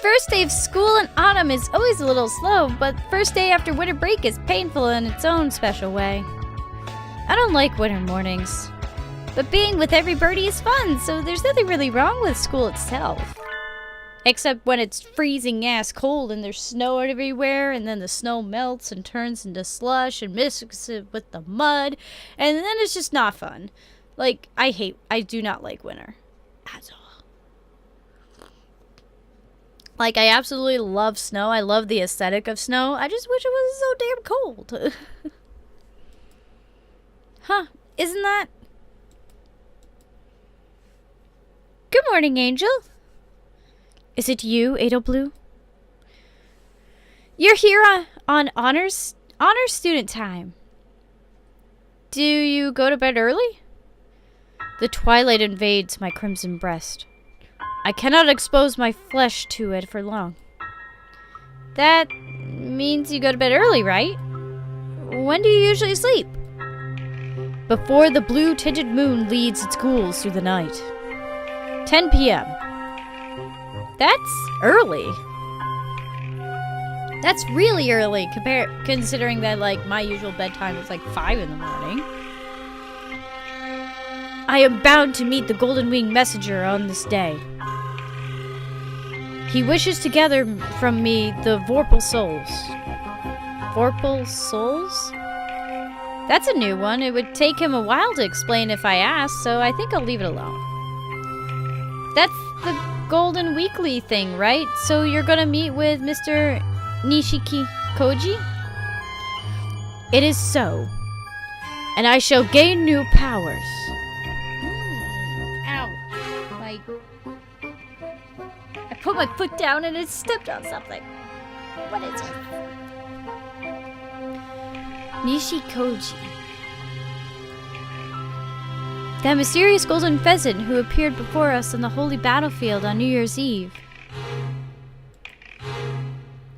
first day of school in autumn is always a little slow, but first day after winter break is painful in its own special way. I don't like winter mornings, but being with every birdie is fun, so there's nothing really wrong with school itself. Except when it's freezing ass cold and there's snow everywhere, and then the snow melts and turns into slush and mixes it with the mud, and then it's just not fun. Like, I do not like winter at all. Like, I absolutely love snow. I love the aesthetic of snow. I just wish it wasn't so damn cold. Huh, isn't that? Good morning, Angel. Is it you, Blue? You're here on honors student time. Do you go to bed early? The twilight invades my crimson breast. I cannot expose my flesh to it for long. That means you go to bed early, right? When do you usually sleep? Before the blue-tinted moon leads its ghouls through the night. 10 p.m. That's early. That's really early considering that, like, my usual bedtime is like 5 in the morning. I am bound to meet the Golden Winged Messenger on this day. He wishes to gather from me the Vorpal Souls. Vorpal Souls? That's a new one. It would take him a while to explain if I asked, so I think I'll leave it alone. That's the Golden Weekly thing, right? So you're gonna meet with Mr. Nishiki Koji? It is so. And I shall gain new powers. Ow. I put my foot down and it stepped on something. What is it? Nishikoji. That mysterious golden pheasant who appeared before us on the holy battlefield on New Year's Eve.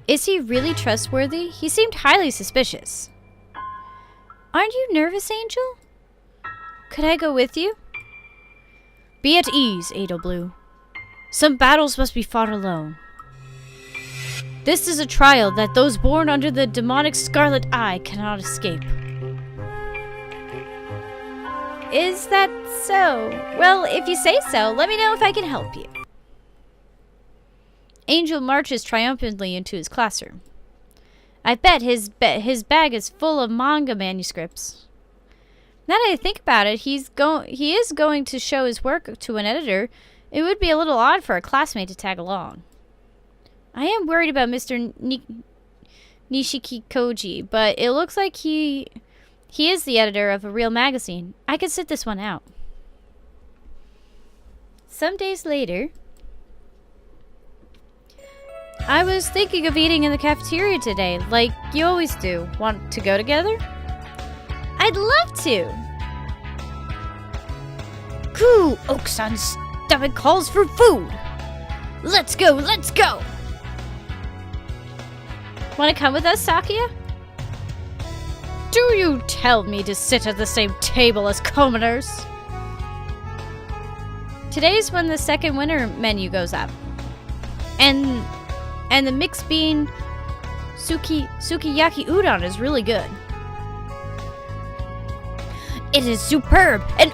Is he really trustworthy? He seemed highly suspicious. Aren't you nervous, Angel? Could I go with you? Be at ease, Blue. Some battles must be fought alone. This is a trial that those born under the demonic scarlet eye cannot escape. Is that so? Well, if you say so, let me know if I can help you. Angel marches triumphantly into his classroom. I bet his bag is full of manga manuscripts. Now that I think about it, he is going to show his work to an editor. It would be a little odd for a classmate to tag along. I am worried about Mr. Nishiki Koji, but it looks like he is the editor of a real magazine. I could sit this one out. Some days later, I was thinking of eating in the cafeteria today, like you always do. Want to go together? I'd love to! Cool, Oak-san's stomach calls for food! Let's go, let's go! Want to come with us, Sakia? Do you tell me to sit at the same table as commoners? Today's when the second winter menu goes up. And the mixed bean sukiyaki udon is really good. It is superb and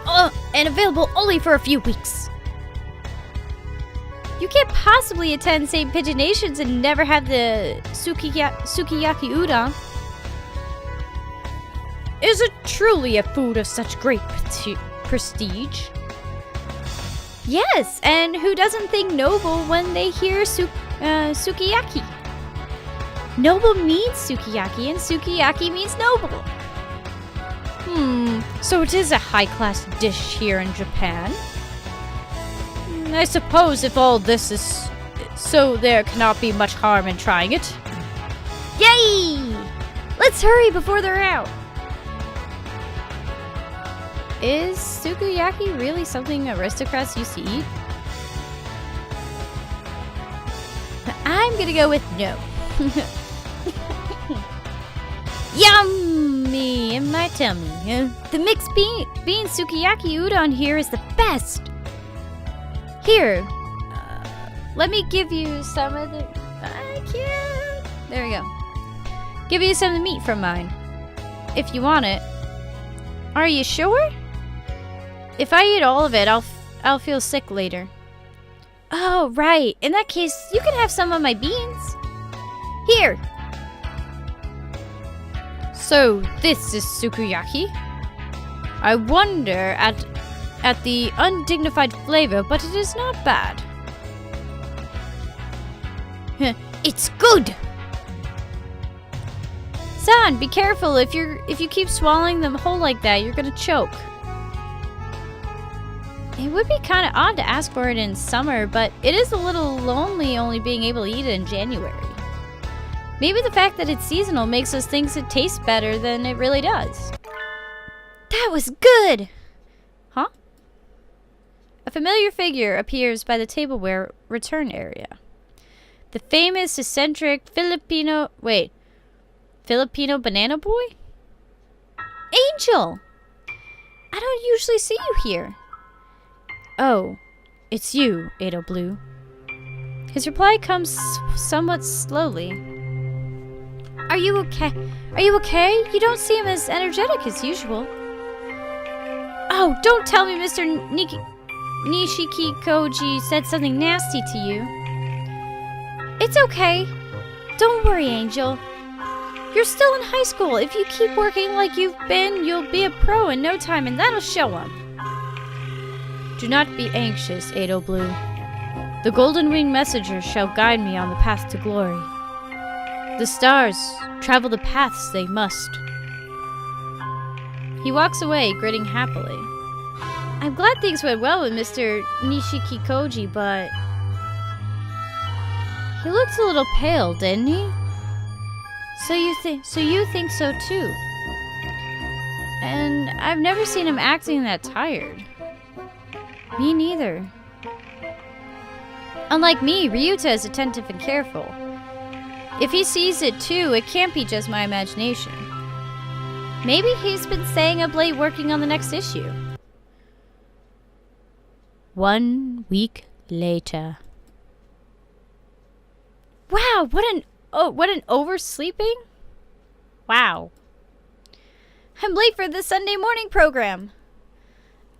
available only for a few weeks. You can't possibly attend St. Pigeonations and never have the sukiyaki udon. Is it truly a food of such great prestige? Yes, and who doesn't think noble when they hear sukiyaki? Noble means sukiyaki, and sukiyaki means noble. So it is a high-class dish here in Japan. I suppose if all this is so, there cannot be much harm in trying it. Yay! Let's hurry before they're out. Is sukiyaki really something aristocrats used to eat? I'm gonna go with no. Yummy in my tummy. The mixed bean sukiyaki udon here is the best. Here, let me give you some of the... I can't... There we go. Give you some of the meat from mine. If you want it. Are you sure? If I eat all of it, I'll feel sick later. Oh, right. In that case, you can have some of my beans. Here. So, this is sukiyaki? I wonder at the undignified flavor, but it is not bad. It's good! San, be careful. If you keep swallowing them whole like that, you're gonna choke. It would be kind of odd to ask for it in summer, but it is a little lonely only being able to eat it in January. Maybe the fact that it's seasonal makes us think it tastes better than it really does. That was good! Huh? A familiar figure appears by the tableware return area. The famous eccentric Filipino banana boy? Angel! I don't usually see you here. Oh, it's you, Ado Blue. His reply comes somewhat slowly. Are you okay? Are you okay? You don't seem as energetic as usual. Oh, don't tell me Mr. Nishikikoji said something nasty to you. It's okay. Don't worry, Angel. You're still in high school. If you keep working like you've been, you'll be a pro in no time, and that'll show 'em. Do not be anxious, Ado Blue. The Golden Winged Messenger shall guide me on the path to glory. The stars travel the paths they must. He walks away, grinning happily. I'm glad things went well with Mr. Nishikikoji, but... He looks a little pale, didn't he? So you think so too. And I've never seen him acting that tired. Me neither. Unlike me, Ryuta is attentive and careful. If he sees it too, it can't be just my imagination. Maybe he's been staying up late working on the next issue. 1 week later. Wow, what an oversleeping? Wow. I'm late for the Sunday morning program.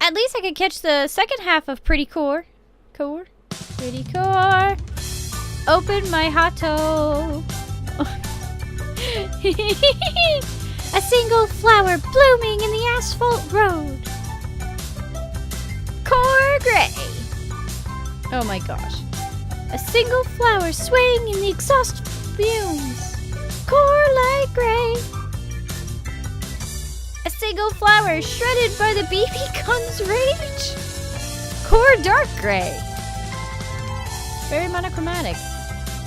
At least I could catch the second half of Pretty Core. Pretty Core. Open my Hato. A single flower blooming in the asphalt road. Core gray. Oh my gosh. A single flower swaying in the exhaust fumes. Core light gray. A single flower shredded by the BB gun's rage. Core dark gray. Very monochromatic.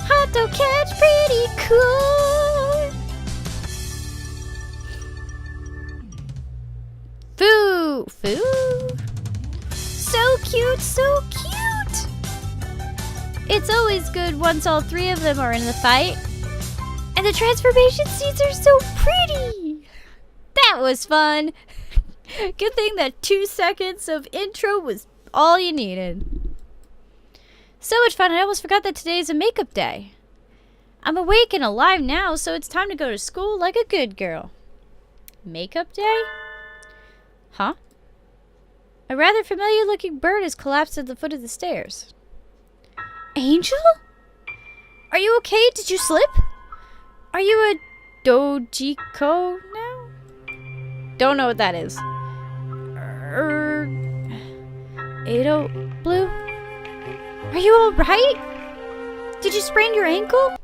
Hato catch pretty cool. Foo. So cute, so cute. It's always good once all three of them are in the fight. And the transformation scenes are so pretty. That was fun. Good thing that 2 seconds of intro was all you needed. So much fun, I almost forgot that today is a makeup day. I'm awake and alive now, so it's time to go to school like a good girl. Makeup day? Huh? A rather familiar looking bird has collapsed at the foot of the stairs. Angel? Are you okay? Did you slip? Are you a dojiko now? Don't know what that is. Ado Blue? Are you alright? Did you sprain your ankle?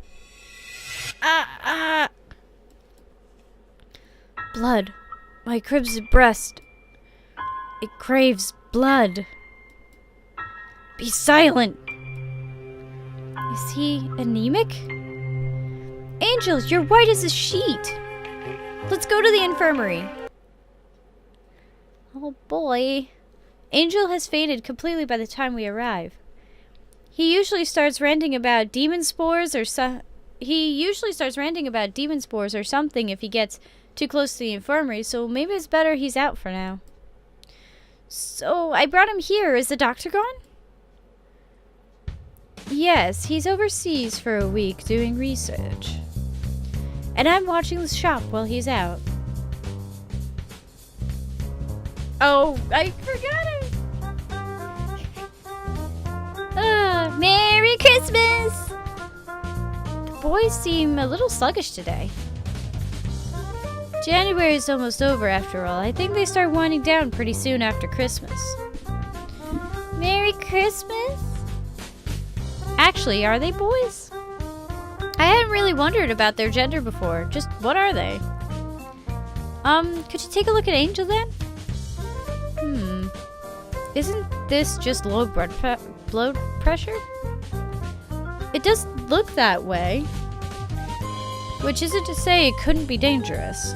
Blood. My crimson breast. It craves blood. Be silent. Is he anemic? Angel, you're white as a sheet. Let's go to the infirmary. Oh boy. Angel has fainted completely by the time we arrive. He usually starts ranting about demon spores or something if he gets too close to the infirmary, so maybe it's better he's out for now. So, I brought him here. Is the doctor gone? Yes, he's overseas for a week doing research. And I'm watching the shop while he's out. Oh, I forgot it! Merry Christmas! The boys seem a little sluggish today. January is almost over after all. I think they start winding down pretty soon after Christmas. Merry Christmas? Actually, are they boys? I hadn't really wondered about their gender before. Just what are they? Could you take a look at Angel then? Isn't this just low blood pressure? It does look that way. Which isn't to say it couldn't be dangerous.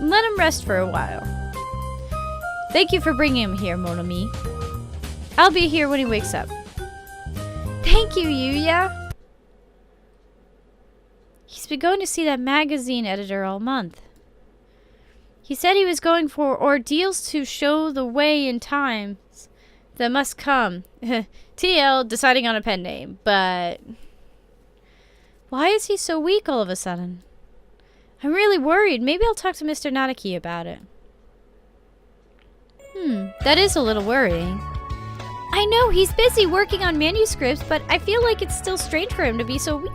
Let him rest for a while. Thank you for bringing him here, Mon ami. I'll be here when he wakes up. Thank you, Yuya. He's been going to see that magazine editor all month. He said he was going for ordeals to show the way in times that must come. TL deciding on a pen name, but... Why is he so weak all of a sudden? I'm really worried. Maybe I'll talk to Mr. Nadaki about it. That is a little worrying. I know, he's busy working on manuscripts, but I feel like it's still strange for him to be so weak.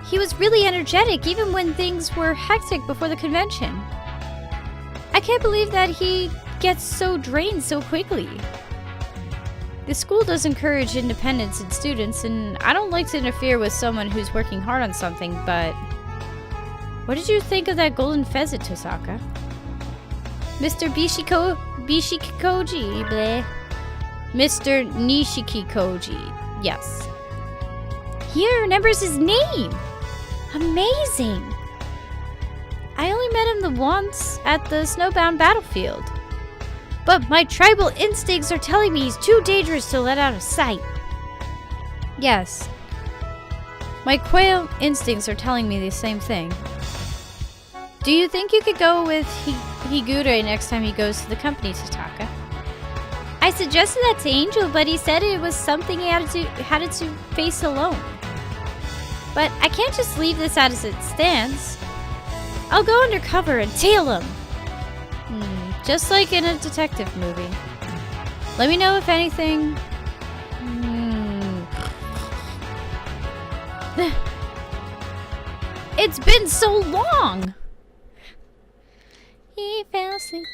He was really energetic, even when things were hectic before the convention. I can't believe that he gets so drained so quickly. The school does encourage independence in students, and I don't like to interfere with someone who's working hard on something, but... What did you think of that golden pheasant, Tosaka? Mr. Bishikikoji, bleh. Mr. Nishikikoji, yes. He remembers his name! Amazing! I only met him the once at the snowbound battlefield. But my tribal instincts are telling me he's too dangerous to let out of sight. Yes. My quail instincts are telling me the same thing. Do you think you could go with Higure next time he goes to the company, Tataka? I suggested that to Angel, but he said it was something he had to face alone. But I can't just leave this as it stands. I'll go undercover and tail him. Just like in a detective movie. Let me know if anything... It's been so long! He fell asleep.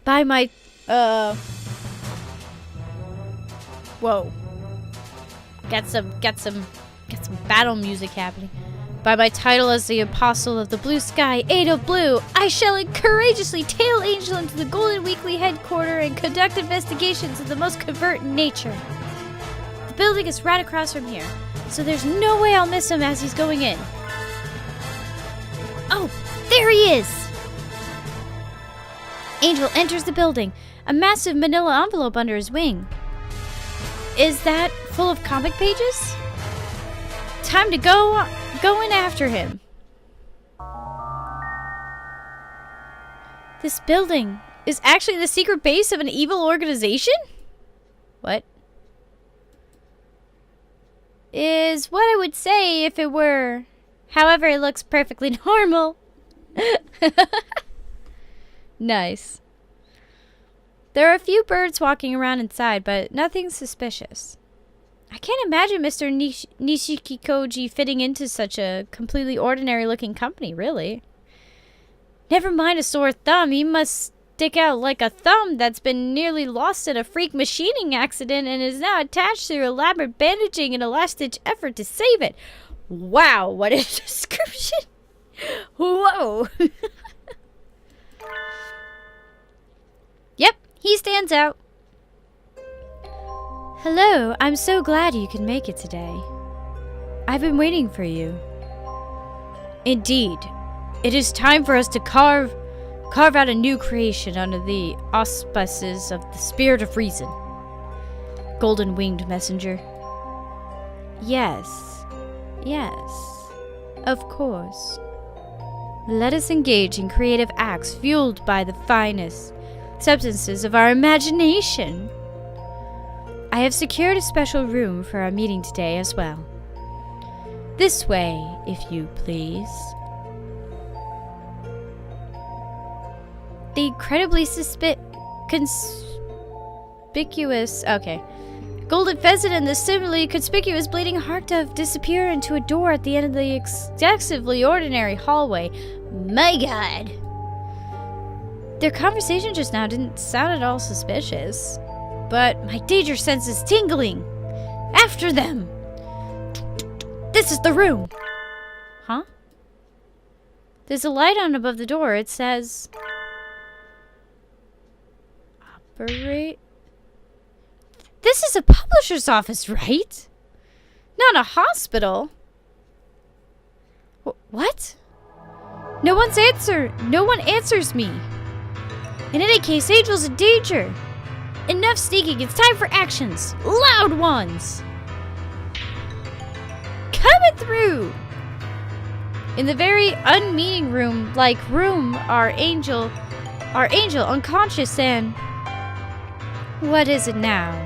By my, whoa. Get some battle music happening. By my title as the Apostle of the Blue Sky, Eight of Blue, I shall courageously tail Angel into the Golden Weekly headquarters and conduct investigations of the most covert nature. The building is right across from here, so there's no way I'll miss him as he's going in. Oh, there he is! Angel enters the building, a massive manila envelope under his wing. Is that full of comic pages? Time to go in after him. This building is actually the secret base of an evil organization? What? Is what I would say if it were. However, it looks perfectly normal. Nice. There are a few birds walking around inside, but nothing suspicious. I can't imagine Mr. Nishikikoji fitting into such a completely ordinary-looking company, really. Never mind a sore thumb, he must stick out like a thumb that's been nearly lost in a freak machining accident and is now attached through elaborate bandaging in a last-ditch effort to save it. Wow, what a description! Whoa! Yep, he stands out. Hello, I'm so glad you could make it today. I've been waiting for you. Indeed, it is time for us to carve out a new creation under the auspices of the Spirit of Reason. golden-winged messenger. Yes, of course. Let us engage in creative acts fueled by the finest substances of our imagination. I have secured a special room for our meeting today as well. This way, if you please. The incredibly conspicuous... Okay. Golden pheasant and the similarly conspicuous bleeding heart dove disappear into a door at the end of the excessively ordinary hallway. My God! Their conversation just now didn't sound at all suspicious. But my danger sense is tingling. After them! This is the room! Huh? There's a light on above the door. It says... Operate... This is a publisher's office, right? Not a hospital. What? No one answers me. In any case, Angel's in danger. Enough sneaking. It's time for actions. Loud ones. Coming through. In the very unmeaning room, our angel unconscious and... What is it now?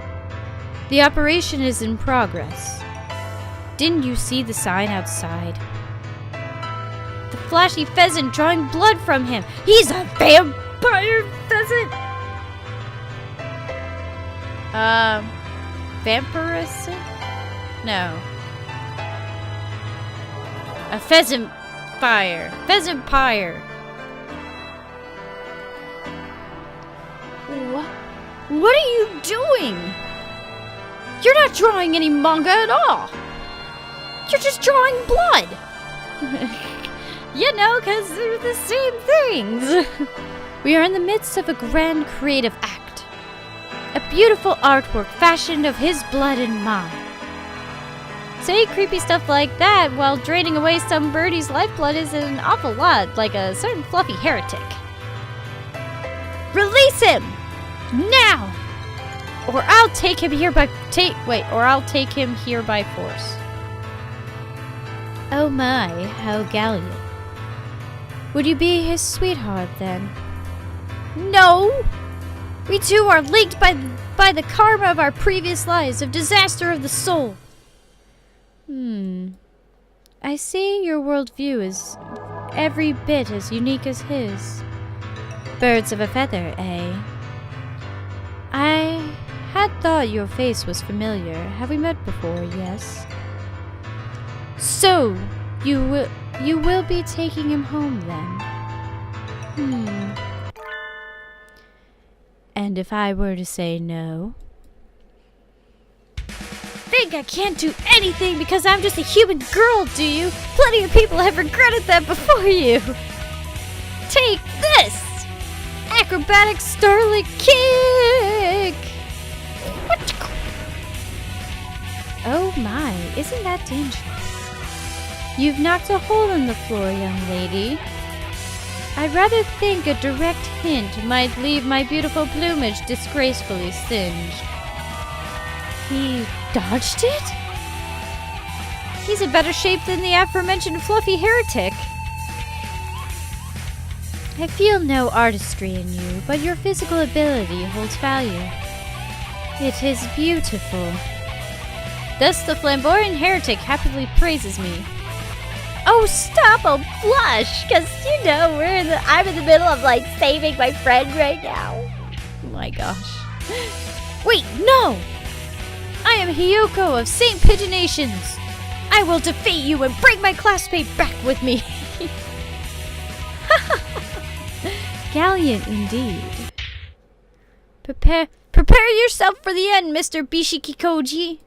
The operation is in progress. Didn't you see the sign outside? The flashy pheasant drawing blood from him. He's a vampire pheasant! Vampirism? No. A pheasant fire. Pheasant pyre. What are you doing? You're not drawing any manga at all. You're just drawing blood. You know, because they're the same things. We are in the midst of a grand creative act. A beautiful artwork fashioned of his blood and mine. Saying creepy stuff like that while draining away some birdie's lifeblood is an awful lot like a certain fluffy heretic. Release him! Now! Or I'll take him here by force. Oh my, how gallant. Would you be his sweetheart then? No! We two are linked by the karma of our previous lives of disaster of the soul. I see your worldview is every bit as unique as his. Birds of a feather, eh? I had thought your face was familiar. Have we met before? Yes. So, you will be taking him home then? And if I were to say no? Think I can't do anything because I'm just a human girl, do you? Plenty of people have regretted that before you. Take this! Acrobatic starlight kick! Oh my, isn't that dangerous? You've knocked a hole in the floor, young lady. I'd rather think a direct hint might leave my beautiful plumage disgracefully singed. He dodged it? He's in better shape than the aforementioned fluffy heretic. I feel no artistry in you, but your physical ability holds value. It is beautiful. Thus the flamboyant heretic happily praises me. Oh, stop! I'll blush! Because, you know, I'm in the middle of, saving my friend right now. Oh my gosh. Wait, no! I am Hiyoko of St. Pigeonations. I will defeat you and bring my classmate back with me. Gallant indeed. Prepare yourself for the end, Mr. Bishiki Koji.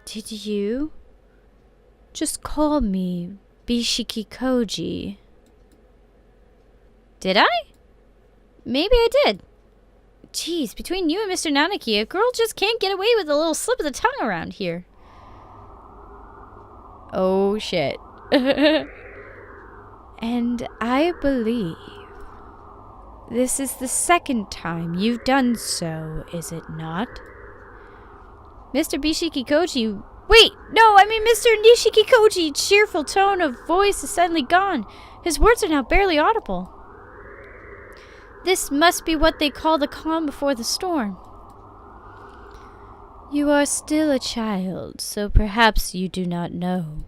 Did you just call me Bishiki Koji? Did I? Maybe I did. Jeez, between you and Mr. Nanaki, a girl just can't get away with a little slip of the tongue around here. Oh, shit. And I believe This is the second time you've done so, is it not? Mr. Bishikikoji... Wait! No, I mean Mr. Nishikikoji's cheerful tone of voice is suddenly gone. His words are now barely audible. This must be what they call the calm before the storm. You are still a child, so perhaps you do not know.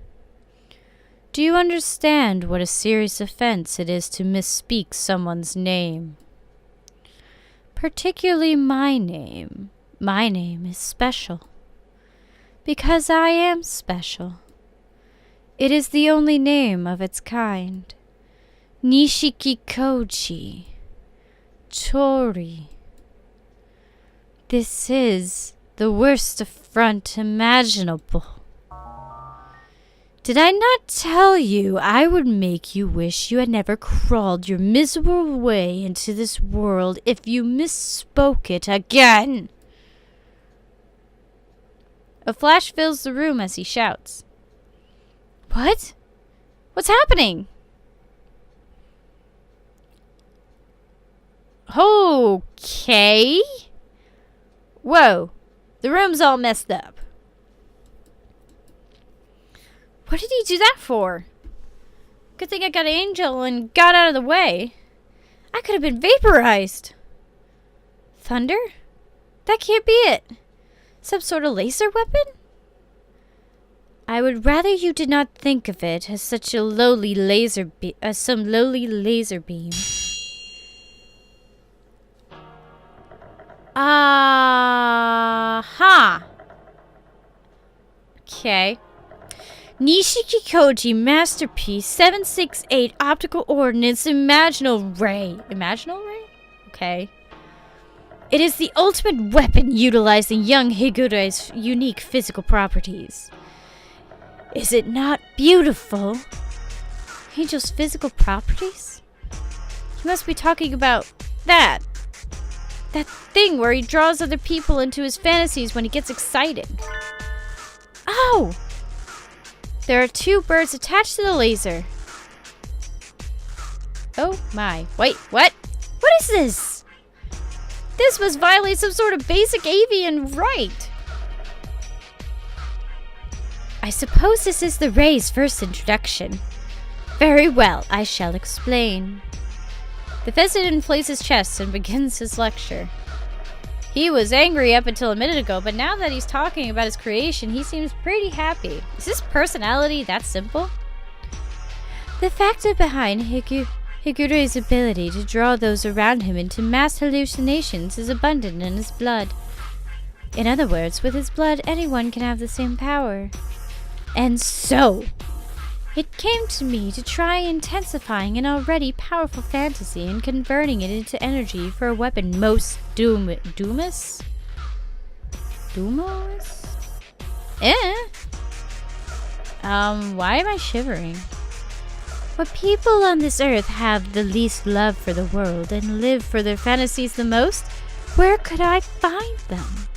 Do you understand what a serious offense it is to misspeak someone's name? Particularly my name. My name is special. Because I am special. It is the only name of its kind. Nishikikoji. Tori. This is the worst affront imaginable. Did I not tell you I would make you wish you had never crawled your miserable way into this world if you misspoke it again? A flash fills the room as he shouts. What? What's happening? Okay. Whoa. The room's all messed up. What did he do that for? Good thing I got Angel and got out of the way. I could have been vaporized. Thunder? That can't be it. Some sort of laser weapon? I would rather you did not think of it as such a lowly laser beam. Aha! Okay. Nishikikoji Masterpiece 768 Optical Ordnance Imaginal Ray. Imaginal Ray? Okay. It is the ultimate weapon utilizing young Higure's unique physical properties. Is it not beautiful? Angel's physical properties? He must be talking about that. That thing where he draws other people into his fantasies when he gets excited. Oh! There are two birds attached to the laser. Oh my. Wait, what? What is this? This must violate some sort of basic avian right. I suppose this is the Ray's first introduction. Very well, I shall explain. The pheasant inflates his chest and begins his lecture. He was angry up until a minute ago, but now that he's talking about his creation, he seems pretty happy. Is his personality that simple? The factor behind Higure's ability to draw those around him into mass hallucinations is abundant in his blood. In other words, with his blood, anyone can have the same power. And so, it came to me to try intensifying an already powerful fantasy and converting it into energy for a weapon most Dumous? Why am I shivering? What people on this earth have the least love for the world and live for their fantasies the most, where could I find them?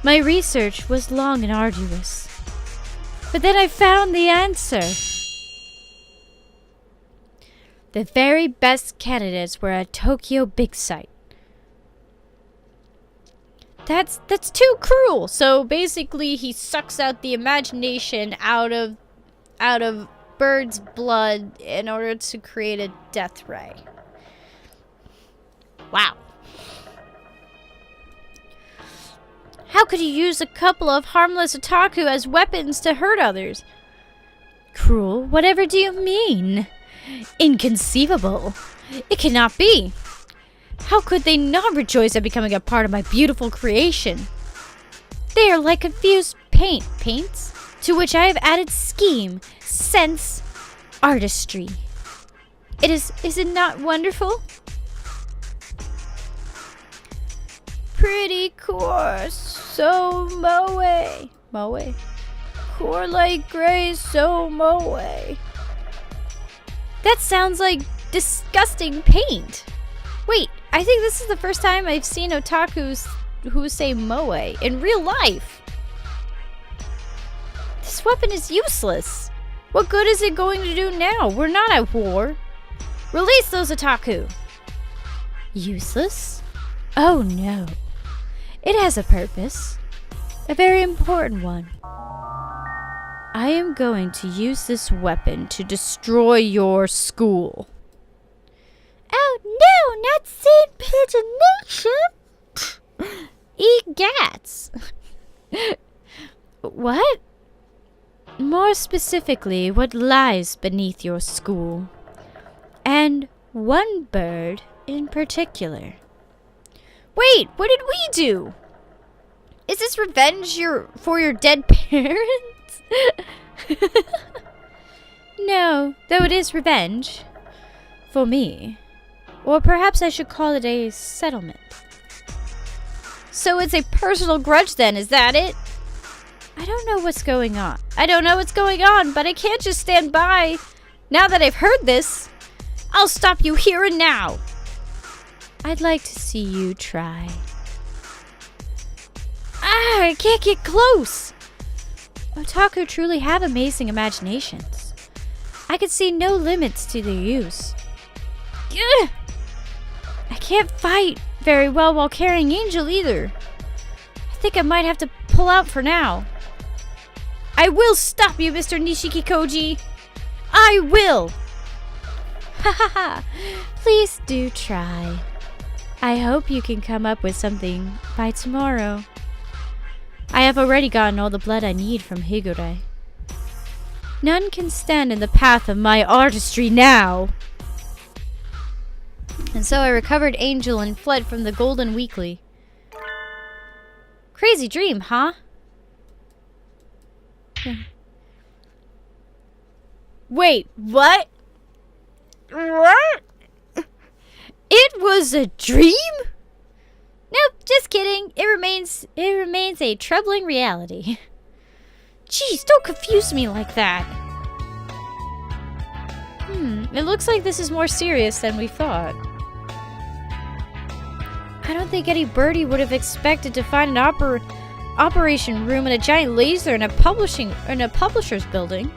My research was long and arduous. But then I found the answer. The very best candidates were at Tokyo Big Sight. That's too cruel. So basically he sucks out the imagination out of Bird's blood in order to create a death ray. Wow. How could you use a couple of harmless otaku as weapons to hurt others? Cruel? Whatever do you mean? Inconceivable. It cannot be. How could they not rejoice at becoming a part of my beautiful creation? They are like confused paints, to which I have added scheme, sense, artistry. Is it not wonderful? Pretty coarse, so moe. Core like gray, so moe. That sounds like disgusting paint. Wait, I think this is the first time I've seen otakus who say moe in real life. This weapon is useless. What good is it going to do now? We're not at war. Release those otaku. Useless? Oh no. It has a purpose. A very important one. I am going to use this weapon to destroy your school. Oh no, not St. Pigeon Nation! Egats! What? More specifically, what lies beneath your school? And one bird in particular. Wait, what did we do? Is this revenge for your dead parents? No, though it is revenge. For me. Or perhaps I should call it a settlement. So it's a personal grudge then, is that it? I don't know what's going on. But I can't just stand by. Now that I've heard this, I'll stop you here and now. I'd like to see you try. I can't get close. Otaku truly have amazing imaginations. I could see no limits to their use. Ugh. I can't fight very well while carrying Angel either. I think I might have to pull out for now. I will stop you, Mr. Nishikikoji. I will. Ha ha ha. Please do try. I hope you can come up with something by tomorrow. I have already gotten all the blood I need from Higure. None can stand in the path of my artistry now. And so I recovered Angel and fled from the Golden Weekly. Crazy dream, huh? Wait, what? What? It was a dream? Nope, just kidding. It remains a troubling reality. Jeez, don't confuse me like that. It looks like this is more serious than we thought. I don't think any birdie would have expected to find an operation room and a giant laser in a publisher's building.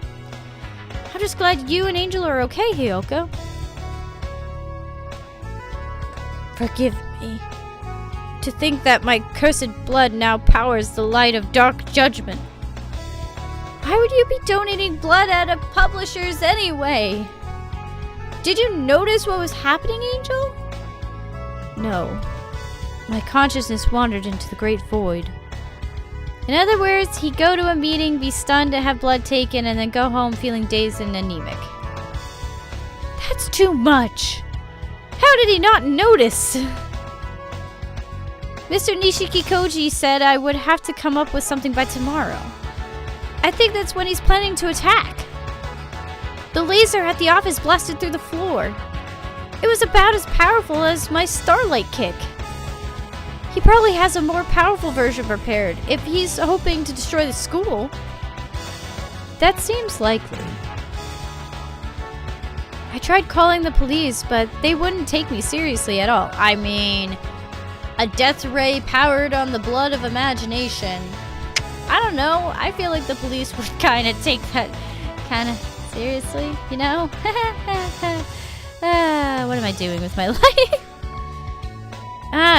I'm just glad you and Angel are okay, Hiyoko. Forgive me. To think that my cursed blood now powers the light of dark judgment. Why would you be donating blood at a publisher's anyway? Did you notice what was happening, Angel? No. My consciousness wandered into the great void. In other words, he'd go to a meeting, be stunned to have blood taken, and then go home feeling dazed and anemic. That's too much! How did he not notice? Mr. Nishikikoji said I would have to come up with something by tomorrow. I think that's when he's planning to attack. The laser at the office blasted through the floor. It was about as powerful as my starlight kick. He probably has a more powerful version prepared if he's hoping to destroy the school. That seems likely. I tried calling the police, but they wouldn't take me seriously at all. I mean, a death ray powered on the blood of imagination. I don't know. I feel like the police would kind of take that kind of seriously, you know? What am I doing with my life?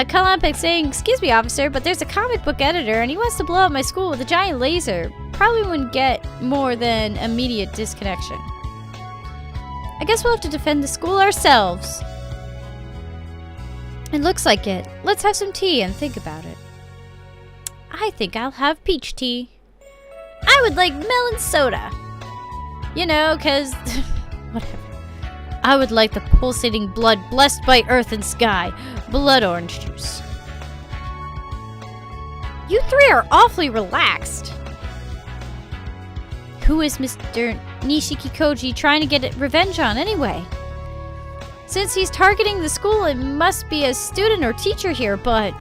Kalampik saying, excuse me, officer, but there's a comic book editor and he wants to blow up my school with a giant laser. Probably wouldn't get more than immediate disconnection. I guess we'll have to defend the school ourselves. It looks like it. Let's have some tea and think about it. I think I'll have peach tea. I would like melon soda. You know, 'cause... whatever. I would like the pulsating blood blessed by earth and sky. Blood orange juice. You three are awfully relaxed. Who is Mr. Nishikikoji trying to get revenge on anyway? Since he's targeting the school, it must be a student or teacher here, but...